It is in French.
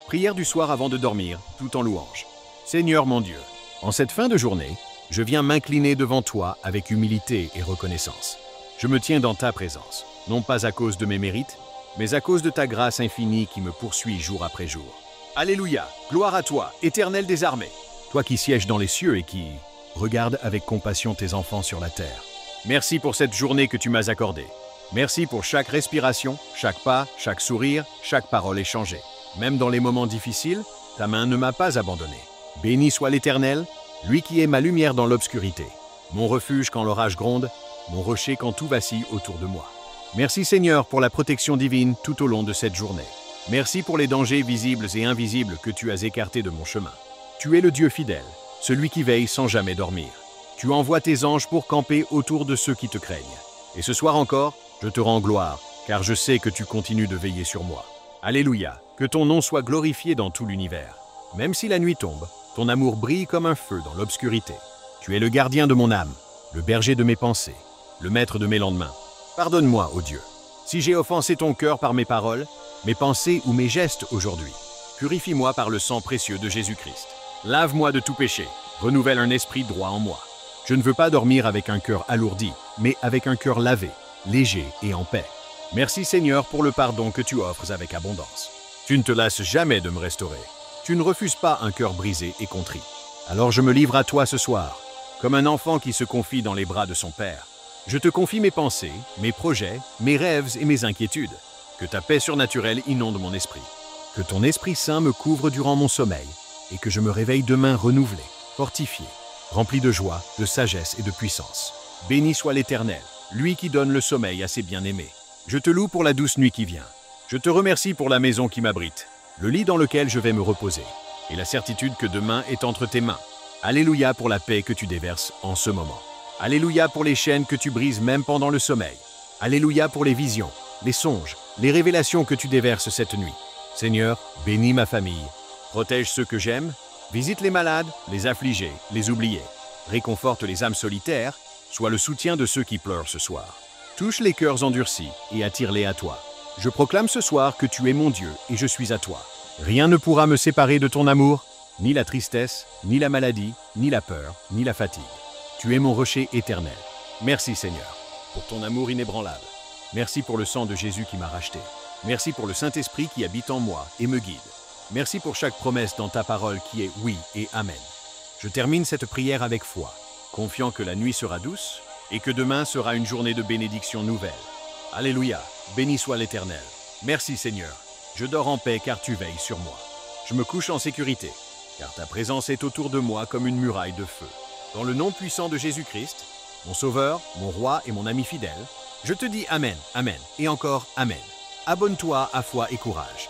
Prière du soir avant de dormir, tout en louange. Seigneur mon Dieu, en cette fin de journée, je viens m'incliner devant toi avec humilité et reconnaissance. Je me tiens dans ta présence, non pas à cause de mes mérites, mais à cause de ta grâce infinie qui me poursuit jour après jour. Alléluia, gloire à toi, Éternel des armées, toi qui sièges dans les cieux et qui regardes avec compassion tes enfants sur la terre. Merci pour cette journée que tu m'as accordée. Merci pour chaque respiration, chaque pas, chaque sourire, chaque parole échangée. Même dans les moments difficiles, ta main ne m'a pas abandonné. Béni soit l'Éternel, lui qui est ma lumière dans l'obscurité, mon refuge quand l'orage gronde, mon rocher quand tout vacille autour de moi. Merci Seigneur pour la protection divine tout au long de cette journée. Merci pour les dangers visibles et invisibles que tu as écartés de mon chemin. Tu es le Dieu fidèle, celui qui veille sans jamais dormir. Tu envoies tes anges pour camper autour de ceux qui te craignent. Et ce soir encore, je te rends gloire, car je sais que tu continues de veiller sur moi. Alléluia, que ton nom soit glorifié dans tout l'univers. Même si la nuit tombe, ton amour brille comme un feu dans l'obscurité. Tu es le gardien de mon âme, le berger de mes pensées, le maître de mes lendemains. Pardonne-moi, ô Dieu, si j'ai offensé ton cœur par mes paroles, mes pensées ou mes gestes aujourd'hui. Purifie-moi par le sang précieux de Jésus-Christ. Lave-moi de tout péché, renouvelle un esprit droit en moi. Je ne veux pas dormir avec un cœur alourdi, mais avec un cœur lavé, léger et en paix. Merci Seigneur pour le pardon que tu offres avec abondance. Tu ne te lasses jamais de me restaurer. Tu ne refuses pas un cœur brisé et contrit. Alors je me livre à toi ce soir, comme un enfant qui se confie dans les bras de son père. Je te confie mes pensées, mes projets, mes rêves et mes inquiétudes. Que ta paix surnaturelle inonde mon esprit. Que ton Esprit Saint me couvre durant mon sommeil et que je me réveille demain renouvelé, fortifié, rempli de joie, de sagesse et de puissance. Béni soit l'Éternel, lui qui donne le sommeil à ses bien-aimés. Je te loue pour la douce nuit qui vient. Je te remercie pour la maison qui m'abrite, le lit dans lequel je vais me reposer, et la certitude que demain est entre tes mains. Alléluia pour la paix que tu déverses en ce moment. Alléluia pour les chaînes que tu brises même pendant le sommeil. Alléluia pour les visions, les songes, les révélations que tu déverses cette nuit. Seigneur, bénis ma famille. Protège ceux que j'aime. Visite les malades, les affligés, les oubliés. Réconforte les âmes solitaires. Sois le soutien de ceux qui pleurent ce soir. Touche les cœurs endurcis et attire-les à toi. Je proclame ce soir que tu es mon Dieu et je suis à toi. Rien ne pourra me séparer de ton amour, ni la tristesse, ni la maladie, ni la peur, ni la fatigue. Tu es mon rocher éternel. Merci Seigneur, pour ton amour inébranlable. Merci pour le sang de Jésus qui m'a racheté. Merci pour le Saint-Esprit qui habite en moi et me guide. Merci pour chaque promesse dans ta parole qui est oui et amen. Je termine cette prière avec foi, confiant que la nuit sera douce et que demain sera une journée de bénédiction nouvelle. Alléluia, béni soit l'Éternel. Merci Seigneur, je dors en paix car tu veilles sur moi. Je me couche en sécurité, car ta présence est autour de moi comme une muraille de feu. Dans le nom puissant de Jésus-Christ, mon Sauveur, mon Roi et mon ami fidèle, je te dis Amen, Amen et encore Amen. Abonne-toi à Foi et Courage.